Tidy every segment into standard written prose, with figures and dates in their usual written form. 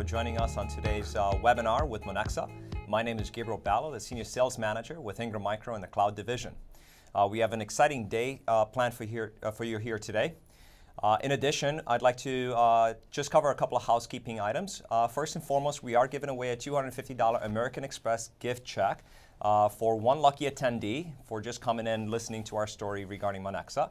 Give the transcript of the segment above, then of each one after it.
joining us on today's webinar with Monexa. My name is Gabriel Ballo, the Senior Sales Manager with Ingram Micro in the Cloud Division. We have an exciting day planned for you here today. In addition, I'd like to just cover a couple of housekeeping items. First and foremost, we are giving away a $250 American Express gift check for one lucky attendee for just coming in listening to our story regarding Monexa.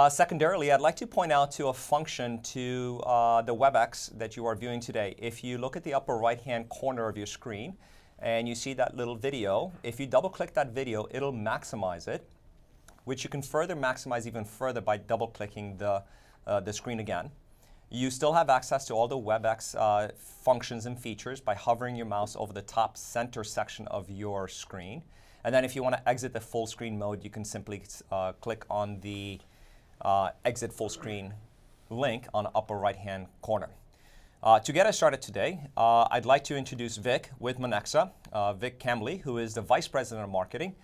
Secondarily, I'd like to point out to a function to the WebEx that you are viewing today. If you look at the upper right-hand corner of your screen and you see that little video, if you double-click that video, it'll maximize it, which you can further maximize even further by double-clicking the screen again. You still have access to all the WebEx functions and features by hovering your mouse over the top center section of your screen. And then if you want to exit the full screen mode, you can simply click on the exit full screen link on the upper right-hand corner. To get us started today, I'd like to introduce Vic with Monexa, Vic Cambley, who is the Vice President of Marketing,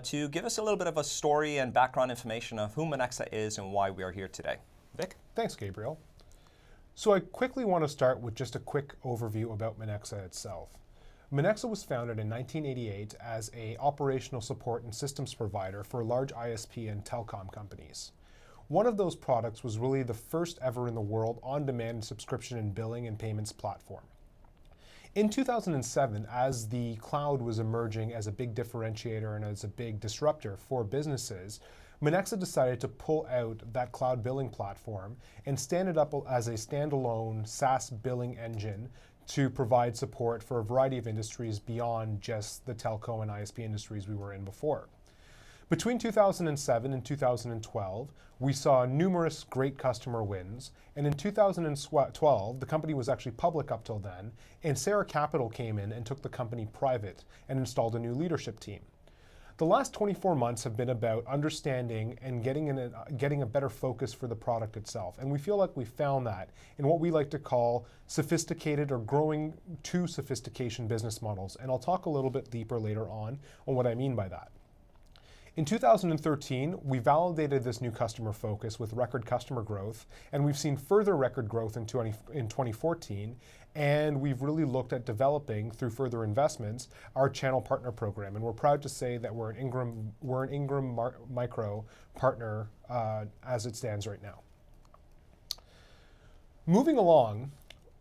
to give us a little bit of a story and background information of who Monexa is and why we are here today. Vic? Thanks, Gabriel. So I quickly want to start with just a quick overview about Monexa itself. Monexa was founded in 1988 as an operational support and systems provider for large ISP and telecom companies. One of those products was really the first ever in the world on-demand subscription and billing and payments platform. In 2007, as the cloud was emerging as a big differentiator and as a big disruptor for businesses, Monexa decided to pull out that cloud billing platform and stand it up as a standalone SaaS billing engine to provide support for a variety of industries beyond just the telco and ISP industries we were in before. Between 2007 and 2012, we saw numerous great customer wins, and in 2012, the company was actually public up till then, and Sarah Capital came in and took the company private and installed a new leadership team. The last 24 months have been about understanding and getting a better focus for the product itself, and we feel like we found that in what we like to call sophisticated or growing to sophistication business models, and I'll talk a little bit deeper later on what I mean by that. In 2013, we validated this new customer focus with record customer growth, and we've seen further record growth in 2014, and we've really looked at developing, through further investments, our channel partner program, and we're proud to say that we're an Ingram Micro partner as it stands right now. Moving along,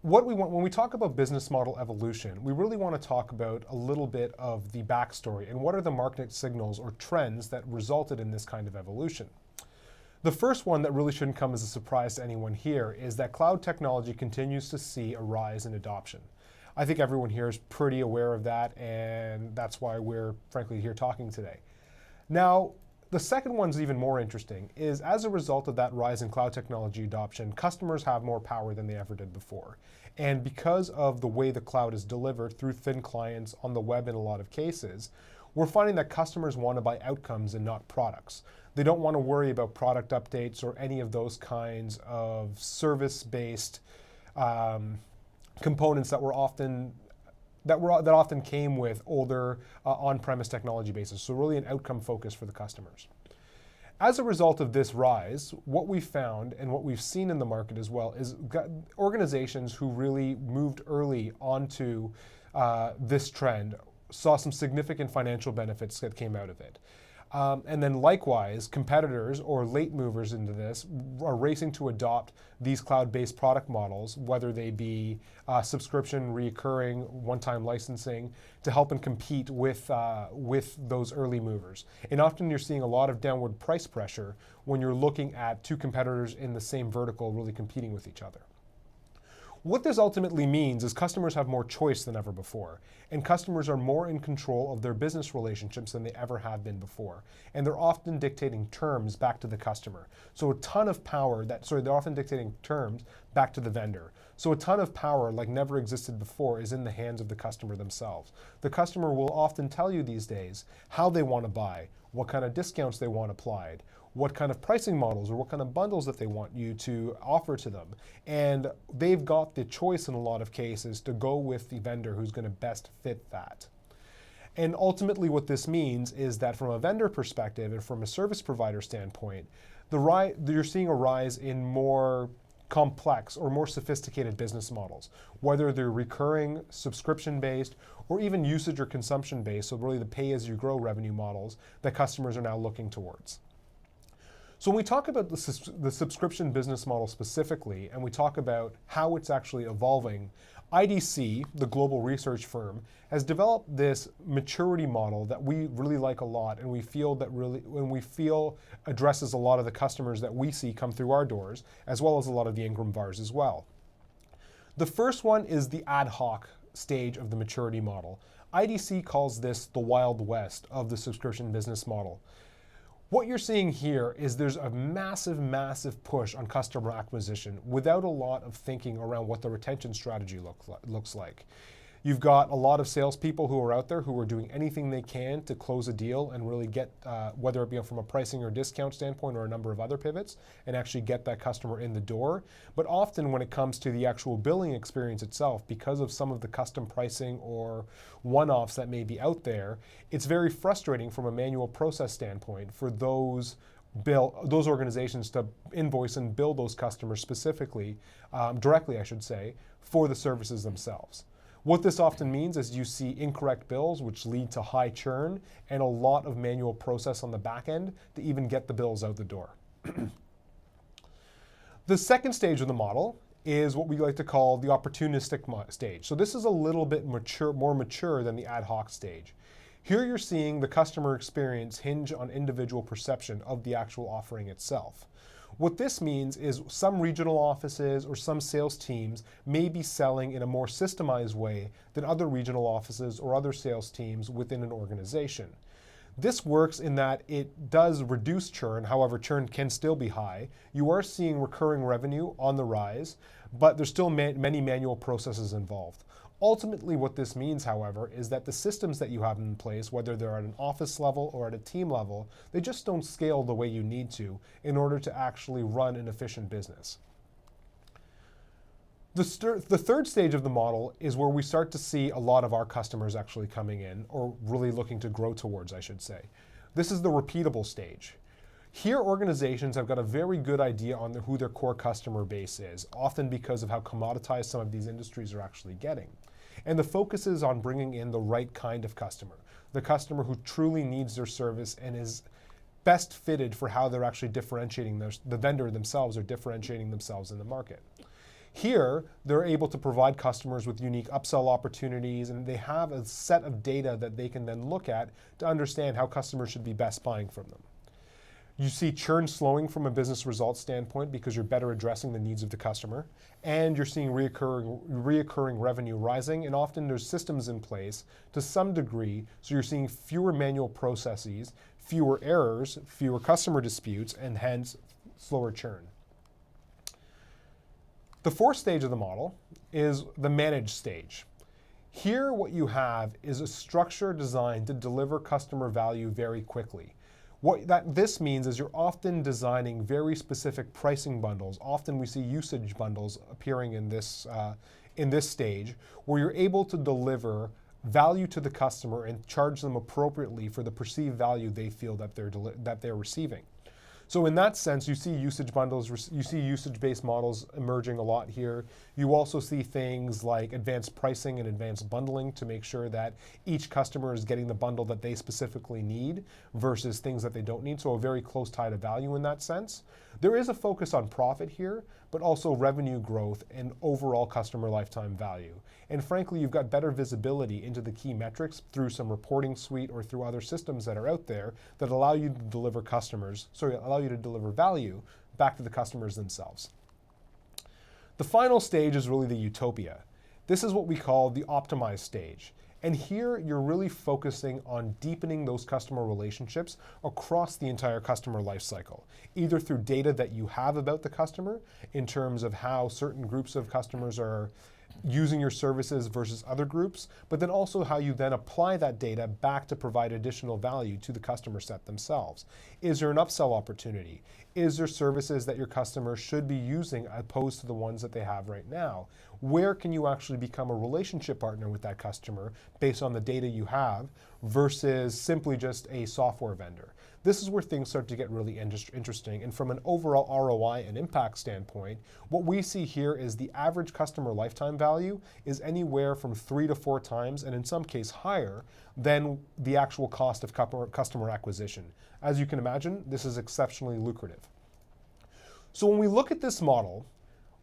when we talk about business model evolution, we really want to talk about a little bit of the backstory and what are the market signals or trends that resulted in this kind of evolution. The first one that really shouldn't come as a surprise to anyone here is that cloud technology continues to see a rise in adoption. I think everyone here is pretty aware of that, and that's why we're frankly here talking today. Now, the second one's even more interesting, is as a result of that rise in cloud technology adoption, customers have more power than they ever did before. And because of the way the cloud is delivered through thin clients on the web in a lot of cases, we're finding that customers want to buy outcomes and not products. They don't want to worry about product updates or any of those kinds of service-based components that often came with older on-premise technology bases, so really an outcome focus for the customers. As a result of this rise, what we've found and what we've seen in the market as well is organizations who really moved early onto this trend saw some significant financial benefits that came out of it. And then likewise, competitors or late movers into this are racing to adopt these cloud-based product models, whether they be subscription, recurring, one-time licensing, to help and compete with those early movers. And often you're seeing a lot of downward price pressure when you're looking at two competitors in the same vertical really competing with each other. What this ultimately means is customers have more choice than ever before, and customers are more in control of their business relationships than they ever have been before. And they're often dictating terms back to the customer. So a ton of power they're often dictating terms back to the vendor. So a ton of power like never existed before is in the hands of the customer themselves. The customer will often tell you these days how they want to buy, what kind of discounts they want applied, what kind of pricing models or what kind of bundles that they want you to offer to them. And they've got the choice in a lot of cases to go with the vendor who's going to best fit that. And ultimately what this means is that from a vendor perspective and from a service provider standpoint, you're seeing a rise in more complex or more sophisticated business models, whether they're recurring, subscription-based, or even usage or consumption-based, so really the pay-as-you-grow revenue models that customers are now looking towards. So when we talk about the subscription business model specifically, and we talk about how it's actually evolving, IDC, the global research firm, has developed this maturity model that we really like a lot, and we feel addresses a lot of the customers that we see come through our doors, as well as a lot of the Ingram VARs as well. The first one is the ad hoc stage of the maturity model. IDC calls this the Wild West of the subscription business model. What you're seeing here is there's a massive, massive push on customer acquisition without a lot of thinking around what the retention strategy looks like. You've got a lot of salespeople who are out there who are doing anything they can to close a deal and really get, whether it be from a pricing or discount standpoint or a number of other pivots, and actually get that customer in the door. But often when it comes to the actual billing experience itself, because of some of the custom pricing or one-offs that may be out there, it's very frustrating from a manual process standpoint for those organizations to invoice and bill those customers specifically, directly I should say, for the services themselves. What this often means is you see incorrect bills, which lead to high churn and a lot of manual process on the back end to even get the bills out the door. The second stage of the model is what we like to call the opportunistic stage. So this is a little bit more mature than the ad hoc stage. Here you're seeing the customer experience hinge on individual perception of the actual offering itself. What this means is some regional offices or some sales teams may be selling in a more systemized way than other regional offices or other sales teams within an organization. This works in that it does reduce churn, however, churn can still be high. You are seeing recurring revenue on the rise, but there's still many manual processes involved. Ultimately, what this means, however, is that the systems that you have in place, whether they're at an office level or at a team level, they just don't scale the way you need to in order to actually run an efficient business. The third stage of the model is where we start to see a lot of our customers actually coming in, or really looking to grow towards, I should say. This is the repeatable stage. Here, organizations have got a very good idea on who their core customer base is, often because of how commoditized some of these industries are actually getting. And the focus is on bringing in the right kind of customer, the customer who truly needs their service and is best fitted for how they're actually differentiating the vendor themselves or differentiating themselves in the market. Here, they're able to provide customers with unique upsell opportunities, and they have a set of data that they can then look at to understand how customers should be best buying from them. You see churn slowing from a business results standpoint because you're better addressing the needs of the customer, and you're seeing reoccurring revenue rising, and often there's systems in place to some degree, so you're seeing fewer manual processes, fewer errors, fewer customer disputes, and hence slower churn. The fourth stage of the model is the managed stage. Here, what you have is a structure designed to deliver customer value very quickly. What this means is you're often designing very specific pricing bundles. Often we see usage bundles appearing in this stage, where you're able to deliver value to the customer and charge them appropriately for the perceived value they feel that they're receiving. So in that sense, you see usage bundles, you see usage-based models emerging a lot here. You also see things like advanced pricing and advanced bundling to make sure that each customer is getting the bundle that they specifically need versus things that they don't need. So a very close tie to value in that sense. There is a focus on profit here, but also revenue growth and overall customer lifetime value. And frankly, you've got better visibility into the key metrics through some reporting suite or through other systems that are out there that allow you to deliver value back to the customers themselves. The final stage is really the utopia. This is what we call the optimized stage. And here you're really focusing on deepening those customer relationships across the entire customer lifecycle, either through data that you have about the customer in terms of how certain groups of customers are using your services versus other groups, but then also how you then apply that data back to provide additional value to the customer set themselves. Is there an upsell opportunity? Is there services that your customers should be using opposed to the ones that they have right now? Where can you actually become a relationship partner with that customer based on the data you have versus simply just a software vendor? This is where things start to get really interesting. And from an overall ROI and impact standpoint, what we see here is the average customer lifetime value is anywhere from 3 to 4 times, and in some case higher, than the actual cost of customer acquisition. As you can imagine, this is exceptionally lucrative. So when we look at this model,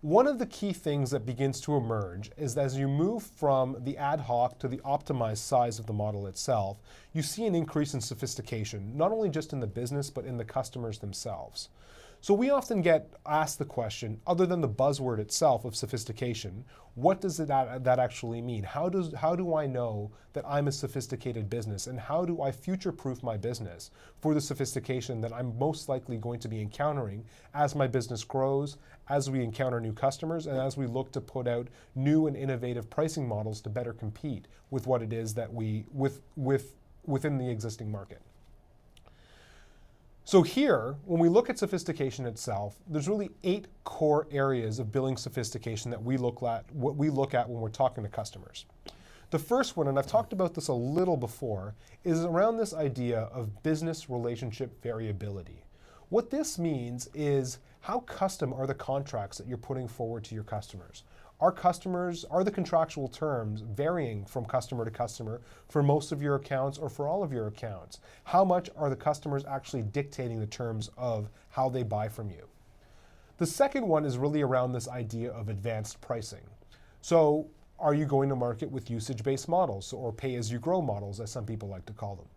one of the key things that begins to emerge is that as you move from the ad hoc to the optimized size of the model itself, you see an increase in sophistication, not only just in the business, but in the customers themselves. So we often get asked the question, other than the buzzword itself of sophistication, what does that actually mean? How do I know that I'm a sophisticated business, and how do I future-proof my business for the sophistication that I'm most likely going to be encountering as my business grows, as we encounter new customers, and as we look to put out new and innovative pricing models to better compete with what it is that within the existing market. So here, when we look at sophistication itself, there's really 8 core areas of billing sophistication that we look at when we're talking to customers. The first one, and I've talked about this a little before, is around this idea of business relationship variability. What this means is how custom are the contracts that you're putting forward to your customers? Are the contractual terms varying from customer to customer for most of your accounts or for all of your accounts? How much are the customers actually dictating the terms of how they buy from you? The second one is really around this idea of advanced pricing. So are you going to market with usage-based models, or pay-as-you-grow models, as some people like to call them?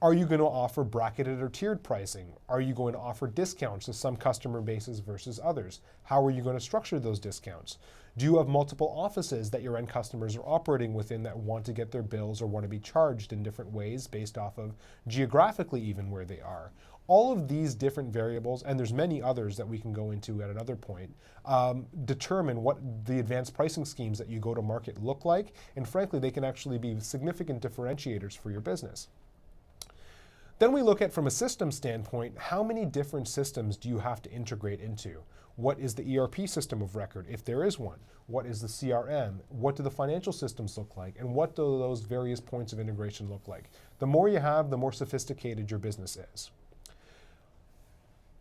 Are you going to offer bracketed or tiered pricing? Are you going to offer discounts to some customer bases versus others? How are you going to structure those discounts? Do you have multiple offices that your end customers are operating within that want to get their bills or want to be charged in different ways based off of geographically even where they are? All of these different variables, and there's many others that we can go into at another point, determine what the advanced pricing schemes that you go to market look like, and frankly, they can actually be significant differentiators for your business. Then we look at, from a system standpoint, how many different systems do you have to integrate into? What is the ERP system of record, if there is one? What is the CRM? What do the financial systems look like? And what do those various points of integration look like? The more you have, the more sophisticated your business is.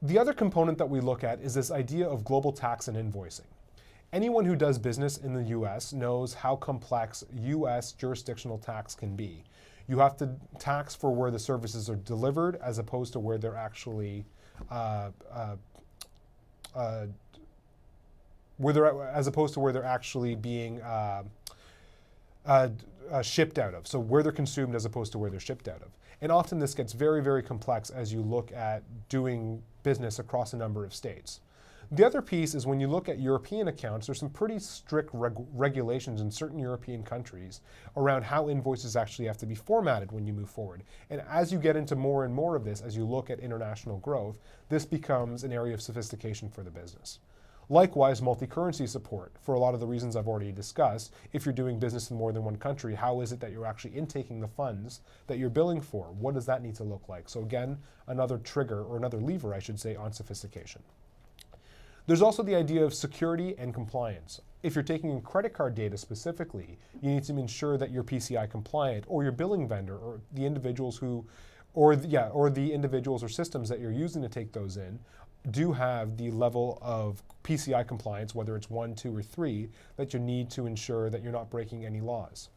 The other component that we look at is this idea of global tax and invoicing. Anyone who does business in the US knows how complex US jurisdictional tax can be. You have to tax for where the services are delivered as opposed to where they're actually being shipped out of. So where they're consumed as opposed to where they're shipped out of. And often this gets very, very complex as you look at doing business across a number of states. The other piece is when you look at European accounts, there's some pretty strict regulations in certain European countries around how invoices actually have to be formatted when you move forward. And as you get into more and more of this, as you look at international growth, this becomes an area of sophistication for the business. Likewise, multi-currency support, for a lot of the reasons I've already discussed. If you're doing business in more than one country, how is it that you're actually intaking the funds that you're billing for? What does that need to look like? So again, another trigger, or another lever, I should say, on sophistication. There's also the idea of security and compliance. If you're taking in credit card data specifically, you need to ensure that you're PCI compliant, or your billing vendor, or the individuals or the individuals or systems that you're using to take those in do have the level of PCI compliance, whether it's 1, 2, or 3, that you need to ensure that you're not breaking any laws.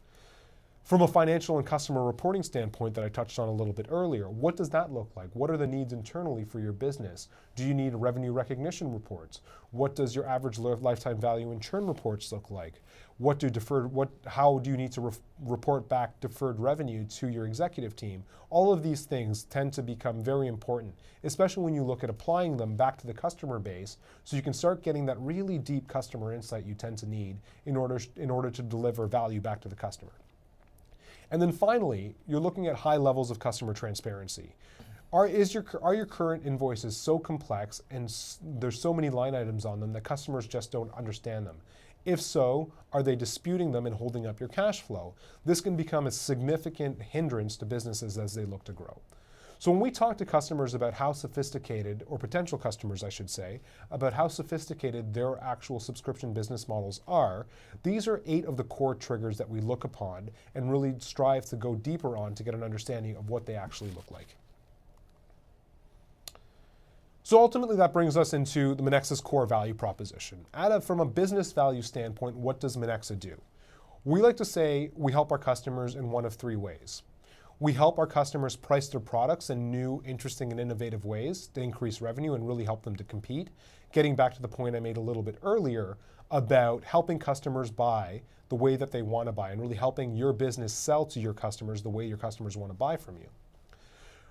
From a financial and customer reporting standpoint that I touched on a little bit earlier, what does that look like? What are the needs internally for your business? Do you need revenue recognition reports? What does your average lifetime value and churn reports look like? How do you need to report back deferred revenue to your executive team? All of these things tend to become very important, especially when you look at applying them back to the customer base, so you can start getting that really deep customer insight you tend to need in order to deliver value back to the customer. And then finally, you're looking at high levels of customer transparency. Are your current invoices so complex and there's so many line items on them that customers just don't understand them? If so, are they disputing them and holding up your cash flow? This can become a significant hindrance to businesses as they look to grow. So when we talk to customers about how sophisticated, or potential customers I should say, about how sophisticated their actual subscription business models are, these are 8 of the core triggers that we look upon and really strive to go deeper on to get an understanding of what they actually look like. So ultimately that brings us into the Monexa's core value proposition. From a business value standpoint, what does Monexa do? We like to say we help our customers in one of 3 ways. We help our customers price their products in new, interesting, and innovative ways to increase revenue and really help them to compete. Getting back to the point I made a little bit earlier about helping customers buy the way that they want to buy and really helping your business sell to your customers the way your customers want to buy from you.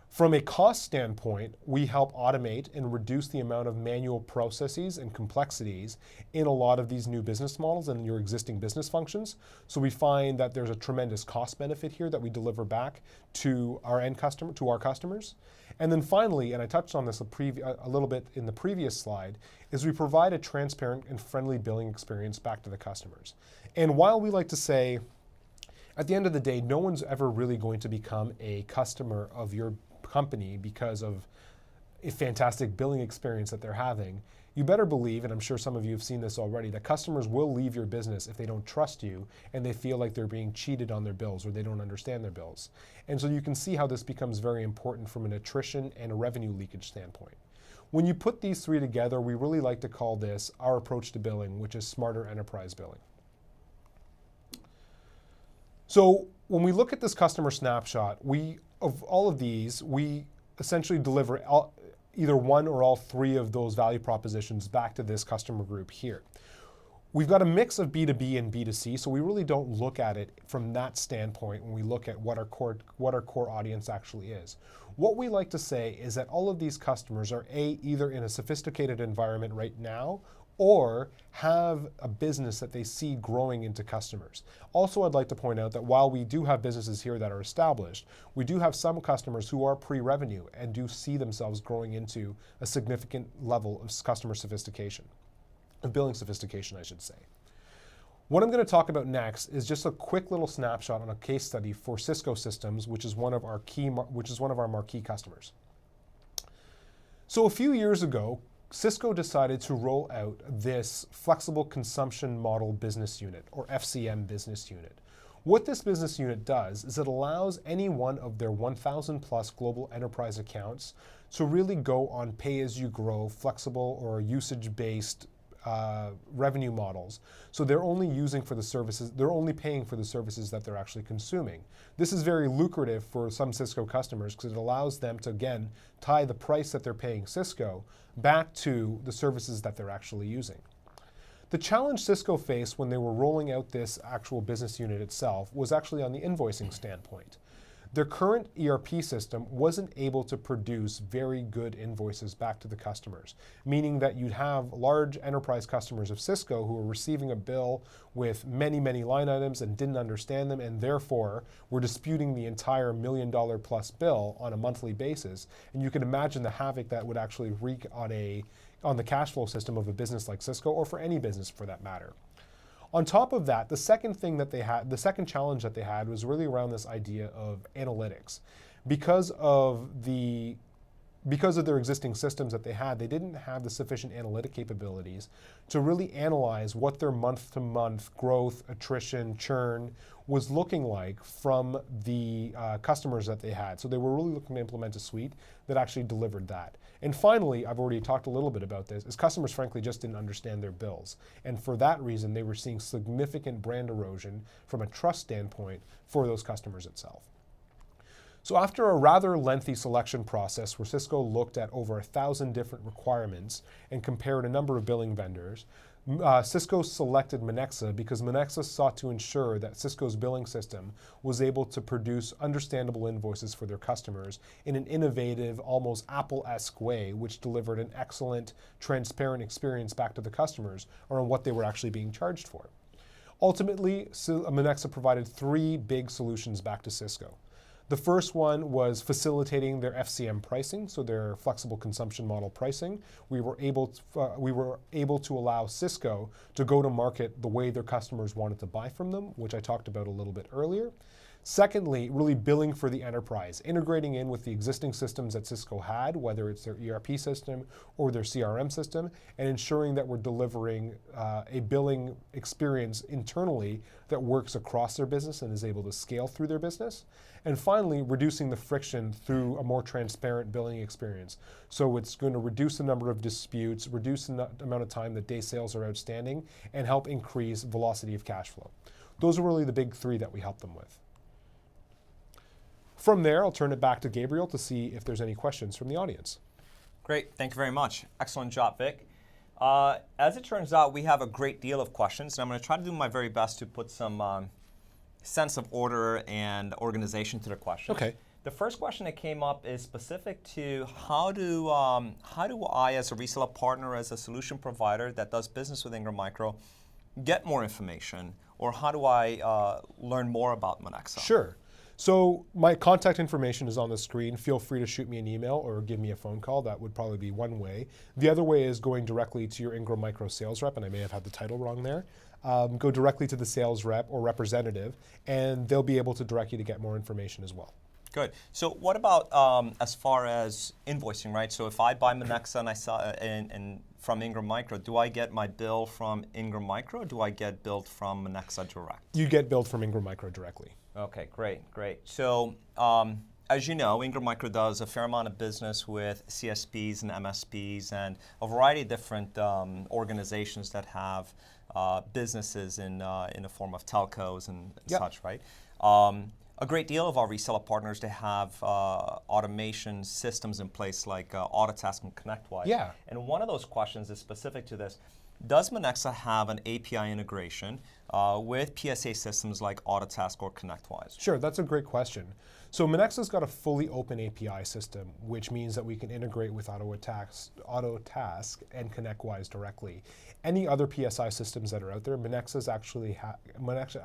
From a cost standpoint, we help automate and reduce the amount of manual processes and complexities in a lot of these new business models and your existing business functions. So we find that there's a tremendous cost benefit here that we deliver back to our end customer, to our customers. And then finally, and I touched on this a little bit in the previous slide, is we provide a transparent and friendly billing experience back to the customers. And while we like to say, at the end of the day, no one's ever really going to become a customer of your company because of a fantastic billing experience that they're having, you better believe, and I'm sure some of you have seen this already, that customers will leave your business if they don't trust you and they feel like they're being cheated on their bills or they don't understand their bills. And so you can see how this becomes very important from an attrition and a revenue leakage standpoint. When you put these 3 together, we really like to call this our approach to billing, which is smarter enterprise billing. So when we look at this customer snapshot, of all of these, we essentially deliver either one or all 3 of those value propositions back to this customer group here. We've got a mix of B2B and B2C, so we really don't look at it from that standpoint when we look at what our core audience actually is. What we like to say is that all of these customers are either in a sophisticated environment right now or have a business that they see growing into customers. Also, I'd like to point out that while we do have businesses here that are established, we do have some customers who are pre-revenue and do see themselves growing into a significant level of customer sophistication, of billing sophistication, I should say. What I'm going to talk about next is just a quick little snapshot on a case study for Cisco Systems, which is one of our marquee customers. So a few years ago, Cisco decided to roll out this flexible consumption model business unit, or FCM business unit. What this business unit does is it allows any one of their 1,000 plus global enterprise accounts to really go on pay-as-you-grow, flexible or usage-based revenue models. So they're only paying for the services that they're actually consuming. This is very lucrative for some Cisco customers because it allows them to, again, tie the price that they're paying Cisco back to the services that they're actually using. The challenge Cisco faced when they were rolling out this actual business unit itself was actually on the invoicing standpoint. Their current ERP system wasn't able to produce very good invoices back to the customers, meaning that you'd have large enterprise customers of Cisco who were receiving a bill with many, many line items and didn't understand them, and therefore were disputing the entire $1 million plus bill on a monthly basis. And you can imagine the havoc that would actually wreak on the cash flow system of a business like Cisco, or for any business for that matter. On top of that, the second challenge that they had was really around this idea of analytics. Because of their existing systems that they had, they didn't have the sufficient analytic capabilities to really analyze what their month-to-month growth, attrition, churn was looking like from the customers that they had. So they were really looking to implement a suite that actually delivered that. And finally, I've already talked a little bit about this, is customers frankly just didn't understand their bills. And for that reason, they were seeing significant brand erosion from a trust standpoint for those customers itself. So after a rather lengthy selection process where Cisco looked at over 1,000 different requirements and compared a number of billing vendors, Cisco selected Monexa because Monexa sought to ensure that Cisco's billing system was able to produce understandable invoices for their customers in an innovative, almost Apple-esque way, which delivered an excellent, transparent experience back to the customers around what they were actually being charged for. Ultimately, Monexa provided 3 big solutions back to Cisco. The first one was facilitating their FCM pricing, so their flexible consumption model pricing. We were able to allow Cisco to go to market the way their customers wanted to buy from them, which I talked about a little bit earlier. Secondly, really billing for the enterprise, integrating in with the existing systems that Cisco had, whether it's their ERP system or their CRM system, and ensuring that we're delivering a billing experience internally that works across their business and is able to scale through their business. And finally, reducing the friction through a more transparent billing experience. So it's going to reduce the number of disputes, reduce the amount of time that day sales are outstanding, and help increase velocity of cash flow. Those are really the big three that we help them with. From there, I'll turn it back to Gabriel to see if there's any questions from the audience. Great, thank you very much. Excellent job, Vic. As it turns out, we have a great deal of questions, and I'm going to try to do my very best to put some sense of order and organization to the questions. Okay. The first question that came up is specific to how do I, as a reseller partner, as a solution provider that does business with Ingram Micro, get more information, or how do I learn more about Monexa? Sure. So my contact information is on the screen. Feel free to shoot me an email or give me a phone call. That would probably be one way. The other way is going directly to your Ingram Micro sales rep, and I may have had the title wrong there. Go directly to the sales rep or representative, and they'll be able to direct you to get more information as well. Good. So what about as far as invoicing, right? So if I buy Monexa and I saw and from Ingram Micro, do I get my bill from Ingram Micro, or do I get billed from Monexa direct? You get billed from Ingram Micro directly. Okay, great. So as you know, Ingram Micro does a fair amount of business with CSPs and MSPs and a variety of different organizations that have businesses in the form of telcos and such, right? A great deal of our reseller partners, they have automation systems in place like Autotask and ConnectWise. Yeah. And one of those questions is specific to this. Does Monexa have an API integration with PSA systems like Autotask or ConnectWise? Sure, that's a great question. So Monexa's got a fully open API system, which means that we can integrate with Autotask and ConnectWise directly. Any other PSI systems that are out there, Monexa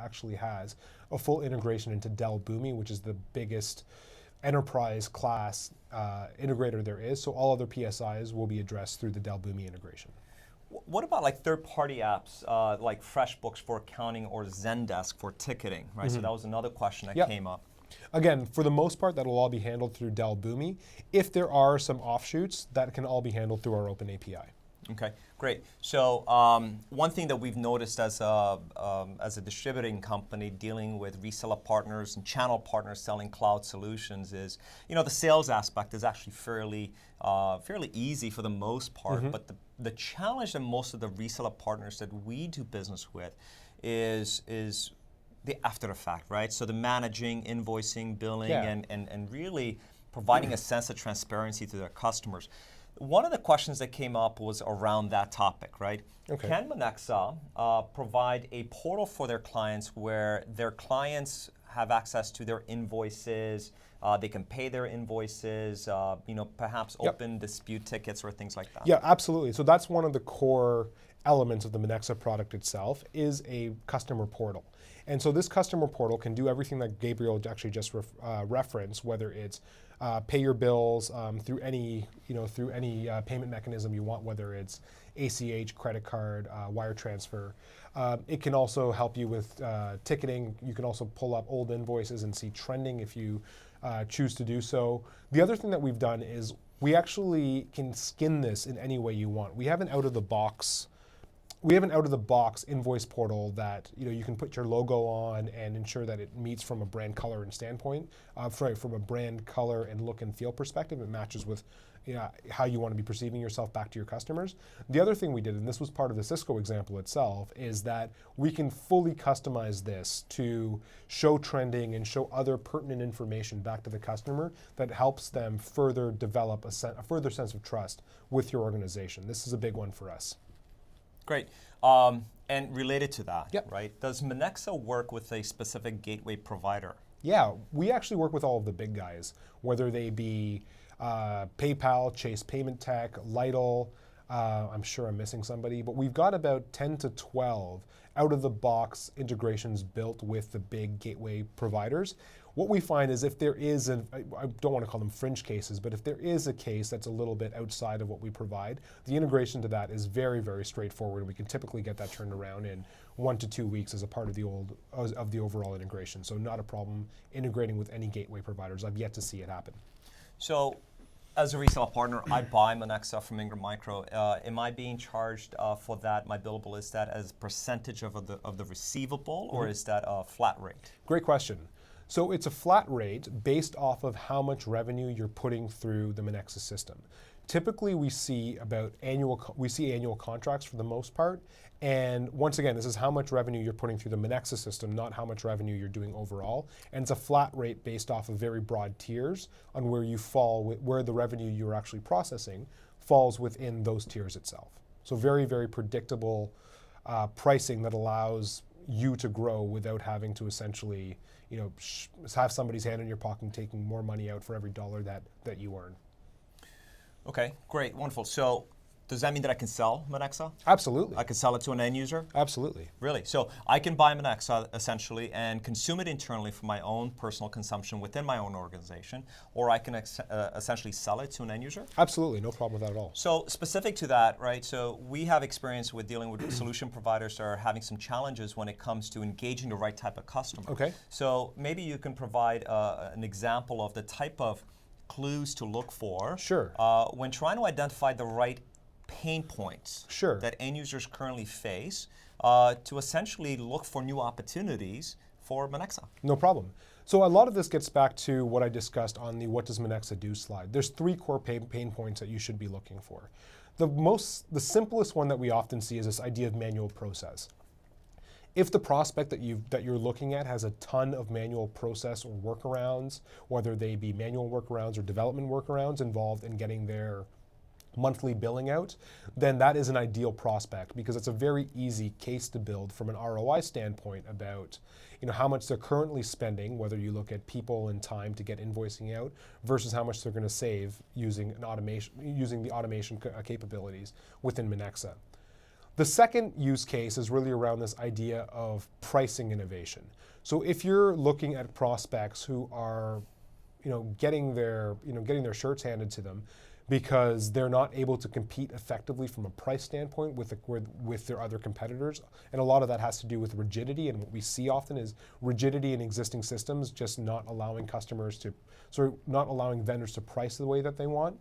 actually has a full integration into Dell Boomi, which is the biggest enterprise class integrator there is. So all other PSIs will be addressed through the Dell Boomi integration. What about like third-party apps like FreshBooks for accounting or Zendesk for ticketing, right? So that was another question that came up. Again, for the most part, that'll all be handled through Dell Boomi. If there are some offshoots, that can all be handled through our open API. Okay, great. So one thing that we've noticed as a distributing company dealing with reseller partners and channel partners selling cloud solutions is, the sales aspect is actually fairly easy for the most part, but the challenge that most of the reseller partners that we do business with is the after effect, right? So the managing, invoicing, billing, and really providing a sense of transparency to their customers. One of the questions that came up was around that topic, right? Okay. Can Monexa provide a portal for their clients where their clients have access to their invoices, they can pay their invoices, perhaps open dispute tickets or things like that? Yeah, absolutely. So that's one of the core elements of the Monexa product itself is a customer portal. And so this customer portal can do everything that Gabriel actually just referenced, whether it's pay your bills through any payment mechanism you want, whether it's ACH, credit card, wire transfer. It can also help you with ticketing. You can also pull up old invoices and see trending if you choose to do so. The other thing that we've done is we actually can skin this in any way you want. We have an out-of-the-box invoice portal that you can put your logo on and ensure that it meets from a brand color and standpoint. From a brand color and look and feel perspective, it matches with how you want to be perceiving yourself back to your customers. The other thing we did, and this was part of the Cisco example itself, is that we can fully customize this to show trending and show other pertinent information back to the customer that helps them further develop a further sense of trust with your organization. This is a big one for us. Great. And related to that, right? Does Monexa work with a specific gateway provider? Yeah, we actually work with all of the big guys, whether they be PayPal, Chase Payment Tech, Lidl, I'm sure I'm missing somebody, but we've got about 10 to 12 out-of-the-box integrations built with the big gateway providers. What we find is if there is, I don't want to call them fringe cases, but if there is a case that's a little bit outside of what we provide, the integration to that is very, very straightforward. We can typically get that turned around in 1 to 2 weeks as a part of the overall integration. So not a problem integrating with any gateway providers. I've yet to see it happen. So, as a reseller partner, I buy Monexa from Ingram Micro. Am I being charged for that? My billable, is that as percentage of the receivable, or is that a flat rate? Great question. So it's a flat rate based off of how much revenue you're putting through the Monexa system. Typically, we see annual contracts for the most part. And once again, this is how much revenue you're putting through the Monexa system, not how much revenue you're doing overall. And it's a flat rate based off of very broad tiers on where you fall, where the revenue you're actually processing falls within those tiers itself. So very, very predictable pricing that allows you to grow without having to essentially, have somebody's hand in your pocket and taking more money out for every dollar that you earn. Okay, great, wonderful. So does that mean that I can sell Monexa? Absolutely. I can sell it to an end user? Absolutely. Really? So I can buy Monexa essentially and consume it internally for my own personal consumption within my own organization, or I can essentially sell it to an end user? Absolutely, no problem with that at all. So specific to that, right, so we have experience with dealing with solution providers that are having some challenges when it comes to engaging the right type of customer. Okay. So maybe you can provide an example of the type of clues to look for. Sure. When trying to identify the right pain points Sure. that end users currently face to essentially look for new opportunities for Monexa. No problem. So a lot of this gets back to what I discussed on the what does Monexa do slide. There's 3 core pain points that you should be looking for. The simplest one that we often see is this idea of manual process. If the prospect that you're looking at has a ton of manual process or workarounds, whether they be manual workarounds or development workarounds involved in getting their monthly billing out, then that is an ideal prospect because it's a very easy case to build from an ROI standpoint about how much they're currently spending, whether you look at people and time to get invoicing out versus how much they're going to save using the automation capabilities within Monexa. The second use case is really around this idea of pricing innovation. So if you're looking at prospects who are getting their shirts handed to them because they're not able to compete effectively from a price standpoint with their other competitors. And a lot of that has to do with rigidity, and what we see often is rigidity in existing systems just not allowing vendors to price the way that they want.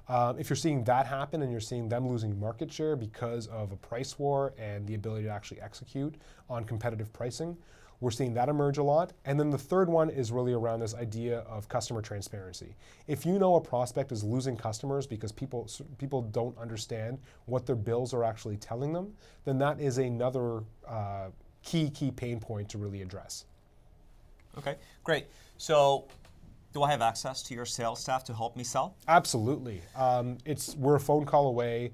If you're seeing that happen and you're seeing them losing market share because of a price war and the ability to actually execute on competitive pricing, we're seeing that emerge a lot. And then the third one is really around this idea of customer transparency. If you know a prospect is losing customers because people don't understand what their bills are actually telling them, then that is another key pain point to really address. Okay, great. So do I have access to your sales staff to help me sell? Absolutely. We're a phone call away.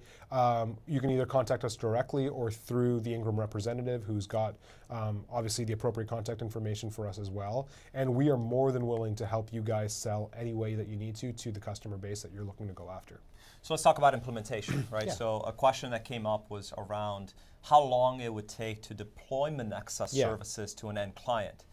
You can either contact us directly or through the Ingram representative who's got obviously the appropriate contact information for us as well. And we are more than willing to help you guys sell any way that you need to the customer base that you're looking to go after. So let's talk about implementation, right? Yeah. So a question that came up was around how long it would take to deploy Monexa services to an end client.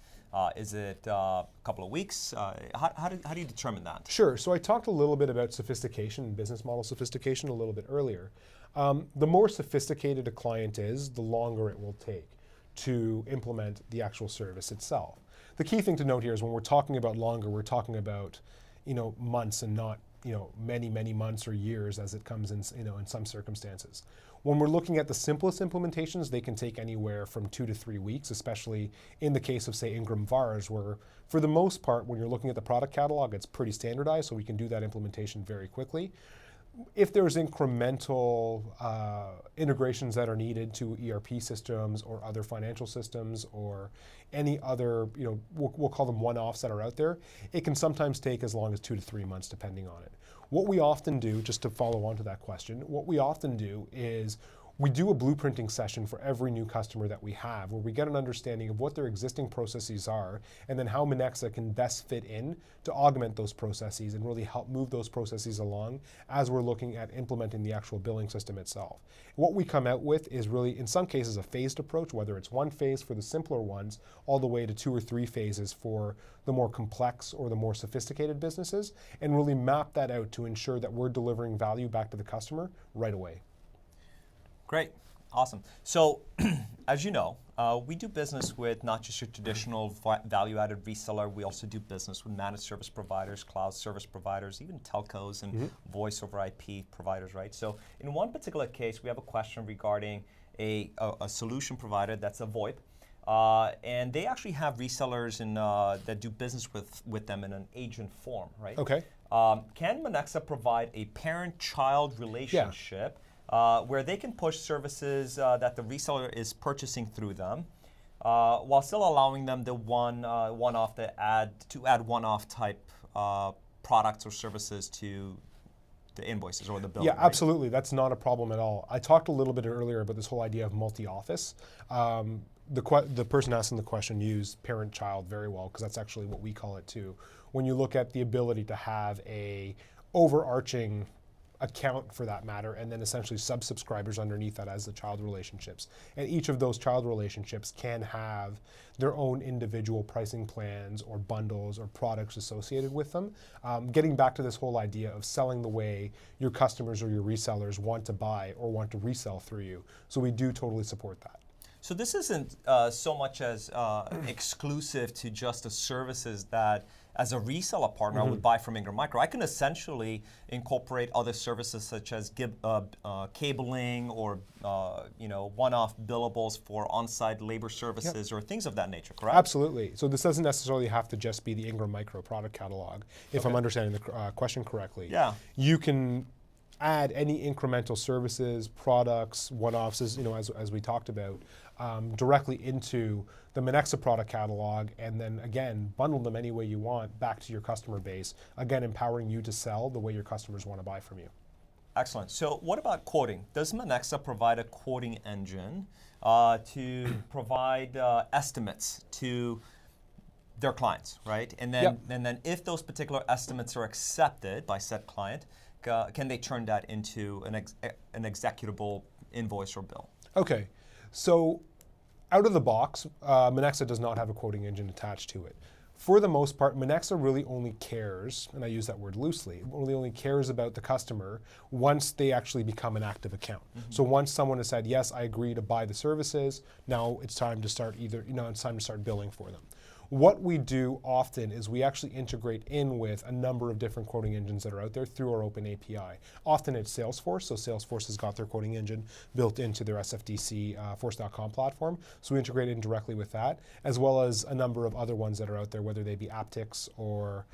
Is it a couple of weeks? How do you determine that? Sure. So I talked a little bit about sophistication and business model sophistication a little bit earlier. The more sophisticated a client is, the longer it will take to implement the actual service itself. The key thing to note here is when we're talking about longer, we're talking about months and not many months or years as it comes in in some circumstances. When we're looking at the simplest implementations, they can take anywhere from 2 to 3 weeks, especially in the case of, say, Ingram VARs, where for the most part, when you're looking at the product catalog, it's pretty standardized, so we can do that implementation very quickly. If there's incremental integrations that are needed to ERP systems or other financial systems or any other, we'll call them one-offs that are out there, it can sometimes take as long as 2 to 3 months depending on it. What we often do, just to follow on to that question, what we often do is We do a blueprinting session for every new customer that we have, where we get an understanding of what their existing processes are, and then how Monexa can best fit in to augment those processes and really help move those processes along as we're looking at implementing the actual billing system itself. What we come out with is really, in some cases, a phased approach, whether it's one phase for the simpler ones, all the way to 2 or 3 phases for the more complex or the more sophisticated businesses, and really map that out to ensure that we're delivering value back to the customer right away. Great, awesome. So, as you know, we do business with not just your traditional value-added reseller. We also do business with managed service providers, cloud service providers, even telcos and voice over IP providers, right? So, in one particular case, we have a question regarding a solution provider that's a VoIP, and they actually have resellers that do business with them in an agent form, right? Okay. Can Monexa provide a parent-child relationship? Where they can push services that the reseller is purchasing through them, while still allowing them the one-off to add one-off type products or services to the invoices or the bill. Yeah, right? absolutely. That's not a problem at all. I talked a little bit earlier about this whole idea of multi-office. The person asking the question used parent-child very well, because that's actually what we call it too. When you look at the ability to have a overarching account for that matter, and then essentially sub-subscribers underneath that as the child relationships. And each of those child relationships can have their own individual pricing plans or bundles or products associated with them. Getting back to this whole idea of selling the way your customers or your resellers want to buy or want to resell through you. So we do totally support that. So this isn't so much as exclusive to just the services that, as a reseller partner, I would buy from Ingram Micro. I can essentially incorporate other services such as cabling or one-off billables for on-site labor services or things of that nature, correct? Absolutely. So this doesn't necessarily have to just be the Ingram Micro product catalog, if I'm understanding the question correctly. Yeah. You can add any incremental services, products, one-offs, as we talked about, directly into the Monexa product catalog, and then again, bundle them any way you want back to your customer base, again, empowering you to sell the way your customers want to buy from you. Excellent. So what about quoting? Does Monexa provide a quoting engine to provide estimates to their clients, right? And then if those particular estimates are accepted by said client, can they turn that into an executable invoice or bill? Okay, so out of the box, Monexa does not have a quoting engine attached to it. For the most part, Monexa really only cares, and I use that word loosely, really only cares about the customer once they actually become an active account. So once someone has said, yes, I agree to buy the services, now it's time to start it's time to start billing for them. What we do often is we actually integrate in with a number of different quoting engines that are out there through our open API. Often it's Salesforce, so Salesforce has got their quoting engine built into their SFDC Force.com platform, so we integrate in directly with that, as well as a number of other ones that are out there, whether they be Aptix or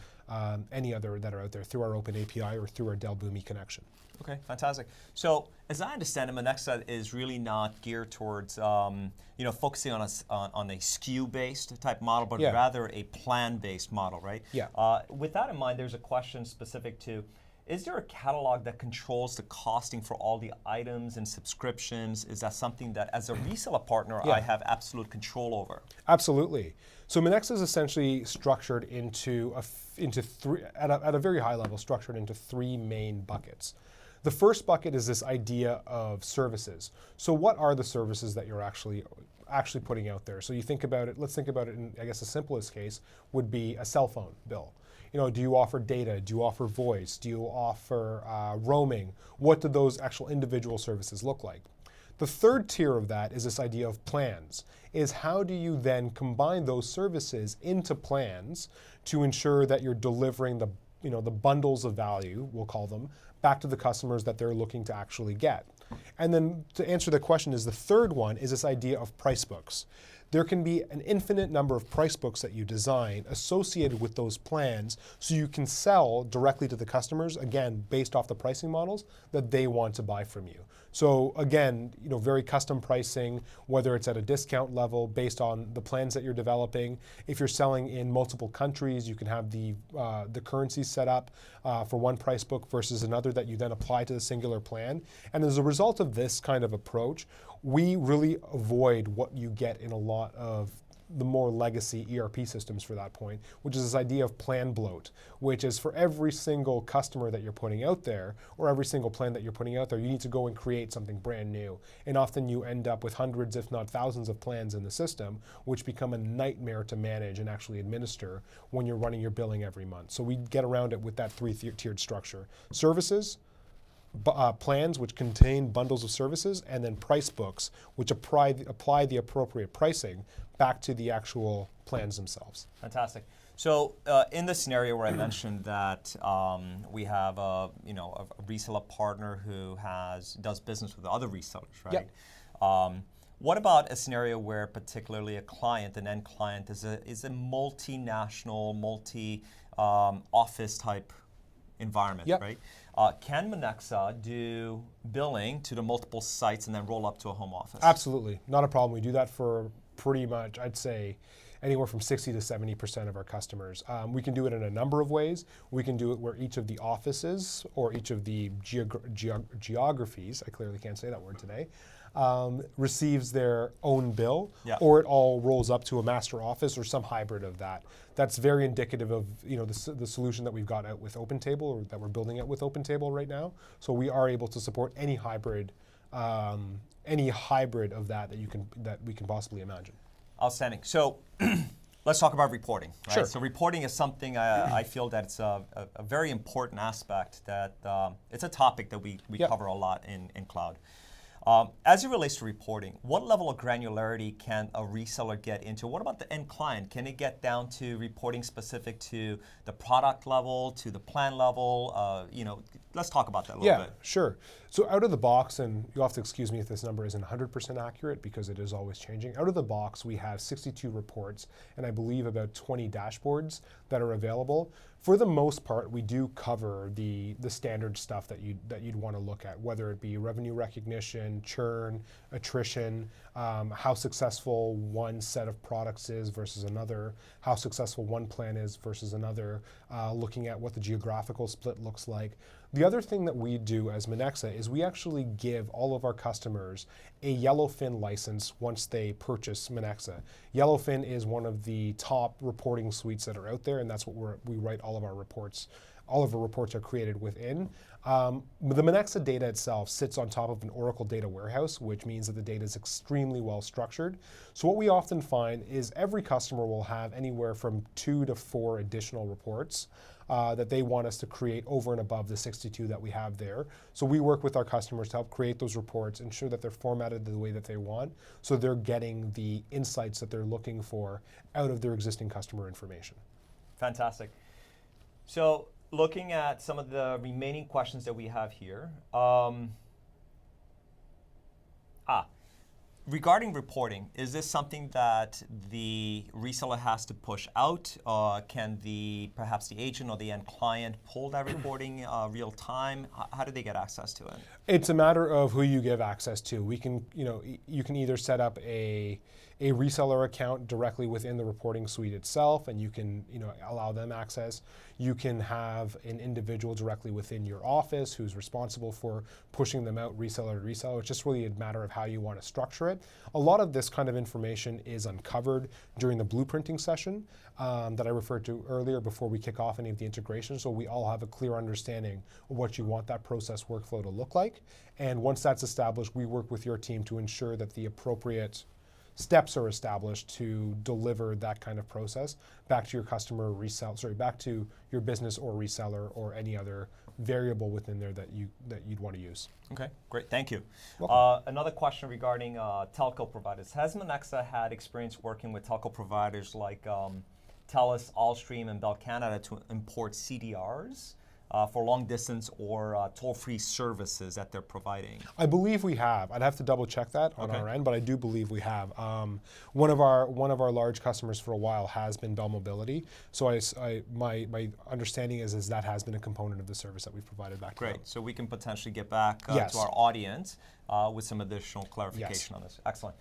any other that are out there through our open API or through our Dell Boomi connection. Okay, fantastic. So, as I understand it, Monexa is really not geared towards, focusing on a SKU-based type model, but rather a plan-based model, right? Yeah. With that in mind, there's a question specific to, is there a catalog that controls the costing for all the items and subscriptions? Is that something that, as a reseller partner, I have absolute control over? Absolutely. So Monexa is essentially structured into three, at a very high level, structured into 3 main buckets. The first bucket is this idea of services. So what are the services that you're actually putting out there? So you think about it, let's think about it in, I guess the simplest case would be a cell phone bill. Do you offer data? Do you offer voice? Do you offer roaming? What do those actual individual services look like? The third tier of that is this idea of plans, is how do you then combine those services into plans to ensure that you're delivering the bundles of value, we'll call them, back to the customers that they're looking to actually get. And then to answer the question is the third one is this idea of price books. there can be an infinite number of price books that you design associated with those plans so you can sell directly to the customers, again, based off the pricing models that they want to buy from you. So again, very custom pricing, whether it's at a discount level based on the plans that you're developing. If you're selling in multiple countries, you can have the currencies set up for one price book versus another that you then apply to the singular plan. And as a result of this kind of approach, we really avoid what you get in a lot of the more legacy ERP systems for that point, which is this idea of plan bloat, which is for every single customer that you're putting out there, or every single plan that you're putting out there, you need to go and create something brand new. And often you end up with hundreds, if not thousands of plans in the system, which become a nightmare to manage and actually administer when you're running your billing every month. So we get around it with that three-tiered structure. Services, plans which contain bundles of services, and then price books which apply the appropriate pricing back to the actual plans themselves. Fantastic. So in the scenario where I mentioned that we have a reseller partner who does business with other resellers, right? Yep. What about a scenario where particularly an end client is a multinational, multi-office type environment, yep. Right? Can Monexa do billing to the multiple sites and then roll up to a home office? Absolutely, not a problem. We do that for pretty much, I'd say, anywhere from 60 to 70% of our customers. We can do it in a number of ways. We can do it where each of the offices or each of the geographies, I clearly can't say that word today, receives their own bill, yeah. Or it all rolls up to a master office or some hybrid of that. That's very indicative of the solution that we've got out with OpenTable, or that we're building out with OpenTable right now. So we are able to support any hybrid of that we can possibly imagine. Outstanding. So let's talk about reporting. Right? Sure. So reporting is something I feel that it's a very important aspect, that it's a topic that we yep. cover a lot in cloud. As it relates to reporting, what level of granularity can a reseller get into? What about the end client? Can it get down to reporting specific to the product level, to the plan level? Let's talk about that a little bit. Yeah, sure. So out of the box, and you'll have to excuse me if this number isn't 100% accurate because it is always changing. Out of the box, we have 62 reports and I believe about 20 dashboards that are available. For the most part, we do cover the standard stuff that you'd want to look at, whether it be revenue recognition, churn, attrition, how successful one set of products is versus another, how successful one plan is versus another, looking at what the geographical split looks like. The other thing that we do as Monexa is we actually give all of our customers a Yellowfin license once they purchase Monexa. Yellowfin is one of the top reporting suites that are out there, and that's what we write all of our reports. All of our reports are created within. The Monexa data itself sits on top of an Oracle data warehouse, which means that the data is extremely well structured. So what we often find is every customer will have anywhere from 2 to 4 additional reports that they want us to create over and above the 62 that we have there. So we work with our customers to help create those reports, ensure that they're formatted the way that they want, so they're getting the insights that they're looking for out of their existing customer information. Fantastic. So looking at some of the remaining questions that we have here. Regarding reporting, is this something that the reseller has to push out? Can perhaps the agent or the end client pull that reporting real time? How do they get access to it? It's a matter of who you give access to. We can, you can either set up a reseller account directly within the reporting suite itself, and you can, allow them access. You can have an individual directly within your office who's responsible for pushing them out reseller to reseller. It's just really a matter of how you want to structure it. A lot of this kind of information is uncovered during the blueprinting session that I referred to earlier before we kick off any of the integration, so we all have a clear understanding of what you want that process workflow to look like. And once that's established, we work with your team to ensure that the appropriate steps are established to deliver that kind of process back to your customer back to your business or reseller or any other variable within there that you'd want to use. Okay, great, thank you. Another question regarding telco providers. Has Monexa had experience working with telco providers like TELUS, Allstream, and Bell Canada to import CDRs for long distance or toll-free services that they're providing? I believe we have. I'd have to double check that on Okay. our end, but I do believe we have. One of our large customers for a while has been Bell Mobility. So my understanding is that has been a component of the service that we've provided back to them. Great. So we can potentially get back Yes. to our audience with some additional clarification Yes. on this. Excellent.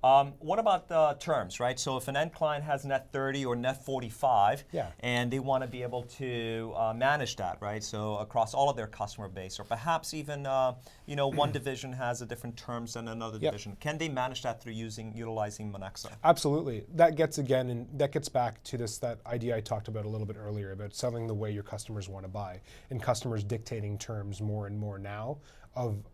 What about the terms, right? So if an end client has net 30 or net 45, Yeah. and they want to be able to manage that, right? So across all of their customer base, or perhaps even one division has a different terms than another Yep. division. Can they manage that through utilizing Monexa? Absolutely. That gets back to that idea I talked about a little bit earlier about selling the way your customers want to buy, and customers dictating terms more and more now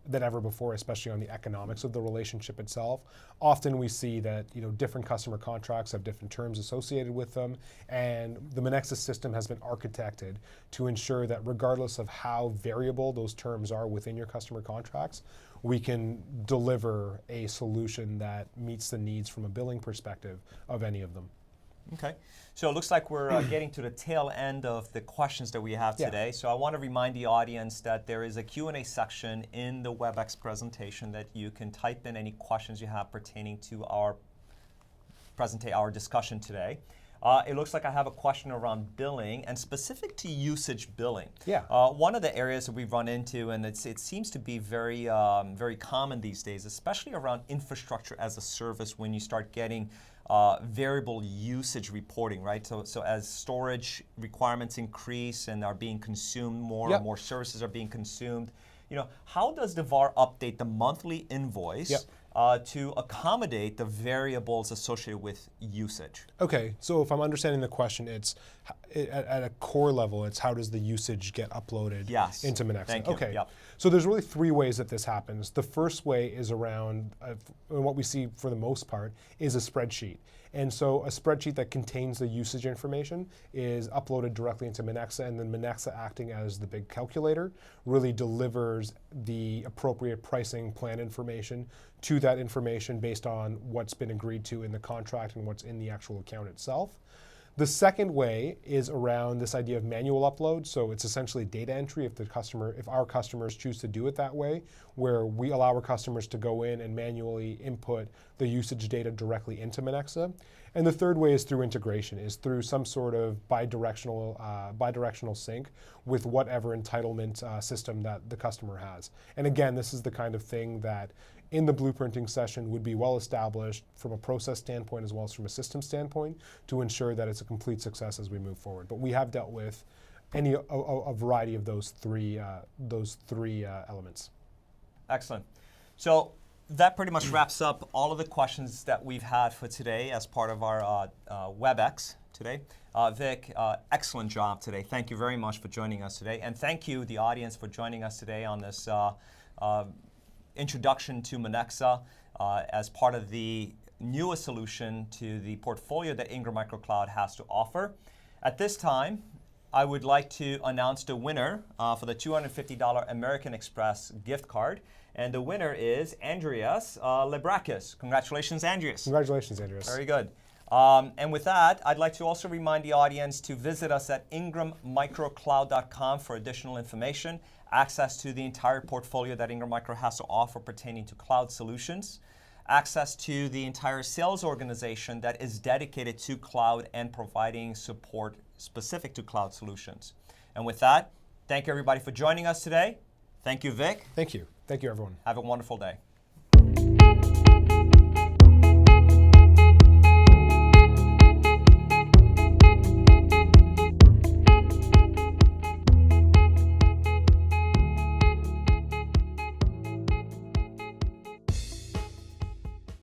than ever before, especially on the economics of the relationship itself. Often we see that different customer contracts have different terms associated with them, and the Monexa system has been architected to ensure that regardless of how variable those terms are within your customer contracts, we can deliver a solution that meets the needs from a billing perspective of any of them. Okay, so it looks like we're getting to the tail end of the questions that we have today. So I want to remind the audience that there is a Q&A section in the WebEx presentation that you can type in any questions you have pertaining to our discussion today. It looks like I have a question around billing and specific to usage billing. Yeah. One of the areas that we've run into, and it seems to be very, very common these days, especially around infrastructure as a service when you start getting variable usage reporting, right? So as storage requirements increase and are being consumed more, Yep. more services are being consumed, how does the VAR update the monthly invoice Yep. To accommodate the variables associated with usage? Okay, so if I'm understanding the question, it's at a core level, it's how does the usage get uploaded Yes. into Monexa? Thank you. Okay, Yep. so there's really three ways that this happens. The first way is around, what we see for the most part, is a spreadsheet. And so a spreadsheet that contains the usage information is uploaded directly into Monexa, and then Monexa, acting as the big calculator, really delivers the appropriate pricing plan information to that information based on what's been agreed to in the contract and what's in the actual account itself. The second way is around this idea of manual upload. So it's essentially data entry if our customers choose to do it that way, where we allow our customers to go in and manually input the usage data directly into Monexa. And the third way is through integration, is through some sort of bidirectional sync with whatever entitlement system that the customer has. And again, this is the kind of thing that in the blueprinting session would be well established from a process standpoint as well as from a system standpoint to ensure that it's a complete success as we move forward. But we have dealt with a variety of those three elements. Excellent. So that pretty much wraps up all of the questions that we've had for today as part of our WebEx today. Vic, excellent job today. Thank you very much for joining us today. And thank you, the audience, for joining us today on this introduction to Monexa as part of the newest solution to the portfolio that Ingram Micro Cloud has to offer. At this time, I would like to announce the winner for the $250 American Express gift card. And the winner is Andreas Lebrakis. Congratulations, Andreas. Congratulations, Andreas. Very good. And with that, I'd like to also remind the audience to visit us at ingrammicrocloud.com for additional information, access to the entire portfolio that Ingram Micro has to offer pertaining to cloud solutions, access to the entire sales organization that is dedicated to cloud and providing support specific to cloud solutions. And with that, thank you everybody for joining us today. Thank you, Vic. Thank you. Thank you, everyone. Have a wonderful day.